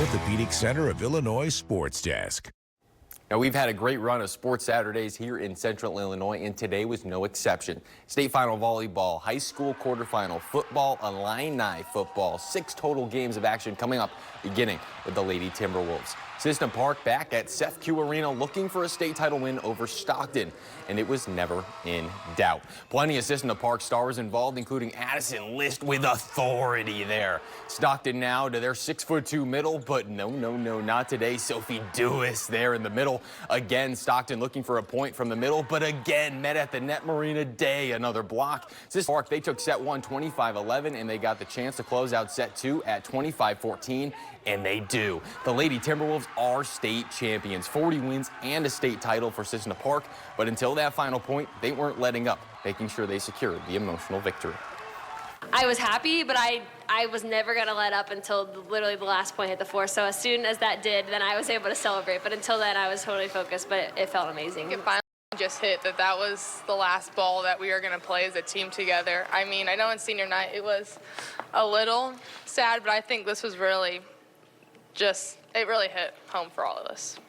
Orthopedic Center of Illinois Sports Desk. Now, we've had a great run of sports Saturdays here in Central Illinois, and today was no exception. State final volleyball, high school quarterfinal football, Illini football, 6 total games of action coming up, beginning with the Lady Timberwolves. System Park back at Sefq Arena looking for a state title win over Stockton, and it was never in doubt. Plenty of System Park stars involved, including Addison List with authority there. Stockton now to their 6'2" middle, but no, not today. Sophie Dewis there in the middle. Again, Stockton looking for a point from the middle, but again met at the net. Marina Day, another block. System Park, they took set 1 25-11, and they got the chance to close out set 2 at 25-14, and they do. The Lady Timberwolves are state champions, 40 wins and a state title for System Park, but until that final point, they weren't letting up, making sure they secured the emotional victory. I was happy, but I was never going to let up until literally the last point hit the floor. So as soon as that did, then I was able to celebrate. But until then, I was totally focused, but it felt amazing. It finally just hit that was the last ball that we were going to play as a team together. I mean, I know in senior night it was a little sad, but I think this was really it really hit home for all of us.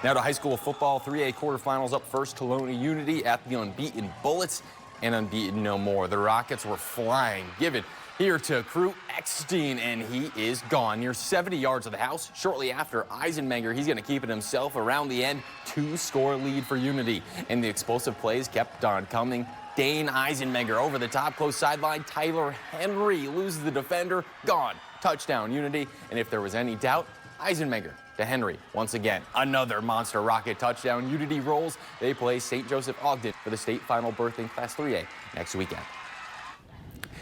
Now to high school football, 3A quarterfinals up first. Tolona Unity at the unbeaten Bullets, and unbeaten no more. The Rockets were flying. Given here to Crew Eckstein, and he is gone near 70 yards of the house. Shortly after, Eisenmenger, he's going to keep it himself around the end. 2-score lead for Unity, and the explosive plays kept on coming. Dane Eisenmenger over the top, close sideline. Tyler Henry loses the defender, gone. Touchdown Unity, and if there was any doubt, Eisenmenger to Henry once again. Another monster Rocket touchdown. Unity rolls. They play St. Joseph Ogden for the state final berth in Class 3A next weekend.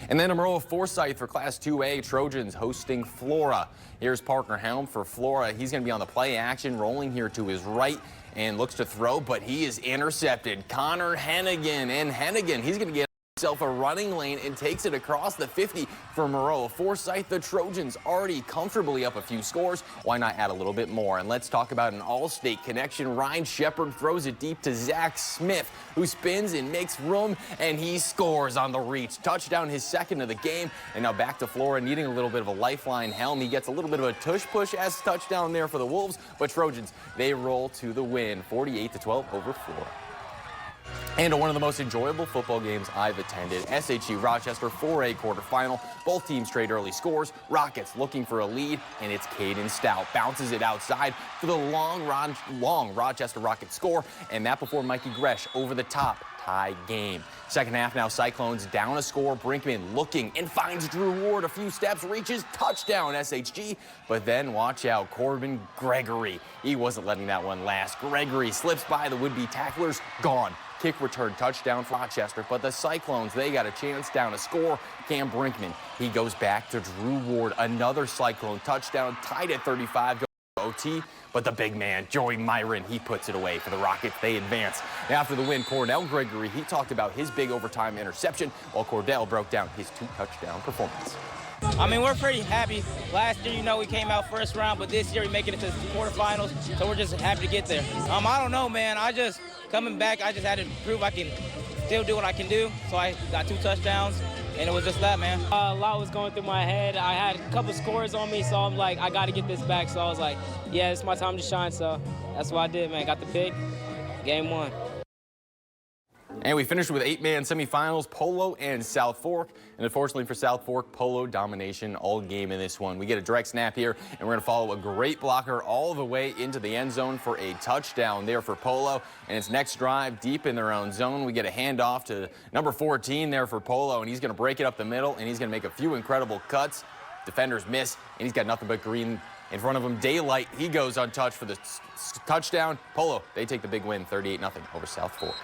And then Amarillo Forsyth for Class 2A, Trojans hosting Flora. Here's Parker Helm for Flora. He's going to be on the play action, rolling here to his right and looks to throw, but he is intercepted. Connor Hennigan, and Hennigan, he's going to get himself a running lane and takes it across the 50 for Amarillo Forsyth. The Trojans already comfortably up a few scores. Why not add a little bit more? And let's talk about an all-state connection. Ryan Shepard throws it deep to Zach Smith, who spins and makes room, and he scores on the reach. Touchdown, his second of the game. And now back to Flora, needing a little bit of a lifeline. Helm, he gets a little bit of a tush-push-esque touchdown there for the Wolves, but Trojans, they roll to the win, 48-12 over Flora. And one of the most enjoyable football games I've attended, SHU Rochester 4A quarterfinal. Both teams trade early scores. Rockets looking for a lead, and it's Caden Stout. Bounces it outside for the long Rochester Rockets score, and that before Mikey Gresh over the top. Tie game. Second half now, Cyclones down a score. Brinkman looking and finds Drew Ward. A few steps, reaches, touchdown SHG. But then watch out, Corbin Gregory. He wasn't letting that one last. Gregory slips by the would-be tacklers, gone. Kick return touchdown for Rochester, but the Cyclones, they got a chance down a score. Cam Brinkman, he goes back to Drew Ward. Another Cyclone touchdown, tied at 35. OT, but the big man, Joey Myron, he puts it away for the Rockets. They advance. After the win, Cornell Gregory, he talked about his big overtime interception, while Cordell broke down his 2-touchdown performance. I mean, we're pretty happy. Last year, we came out first round, but this year we making it to the quarterfinals, so we're just happy to get there. I don't know, man. Coming back, I just had to prove I can still do what I can do, so I got 2 touchdowns. And it was just that, man. A lot was going through my head. I had a couple scores on me, so I'm like, I got to get this back. So I was like, yeah, it's my time to shine. So that's what I did, man. Got the pick. Game 1. And we finished with 8-man semifinals, Polo and South Fork. And unfortunately for South Fork, Polo domination all game in this one. We get a direct snap here, and we're going to follow a great blocker all the way into the end zone for a touchdown there for Polo. And its next drive deep in their own zone. We get a handoff to number 14 there for Polo, and he's going to break it up the middle, and he's going to make a few incredible cuts. Defenders miss, and he's got nothing but green in front of him. Daylight, he goes untouched for the touchdown. Polo, they take the big win, 38-0 over South Fork.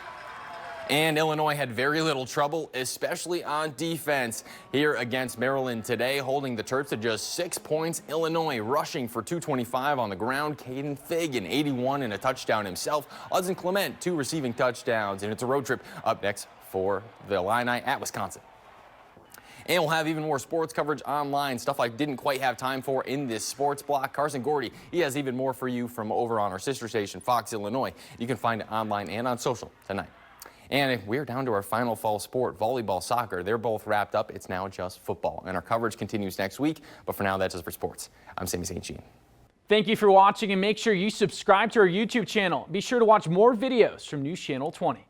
And Illinois had very little trouble, especially on defense here against Maryland today, holding the Terps to just 6 points. Illinois rushing for 225 on the ground. Caden Fagan, 81 and a touchdown himself. Hudson Clement, 2 receiving touchdowns. And it's a road trip up next for the Illini at Wisconsin. And we'll have even more sports coverage online, stuff I didn't quite have time for in this sports block. Carson Gordy, he has even more for you from over on our sister station, Fox Illinois. You can find it online and on social tonight. And we're down to our final fall sport, volleyball, soccer. They're both wrapped up. It's now just football. And our coverage continues next week. But for now, that's it for sports. I'm Sammy St. Jean. Thank you for watching, and make sure you subscribe to our YouTube channel. Be sure to watch more videos from News Channel 20.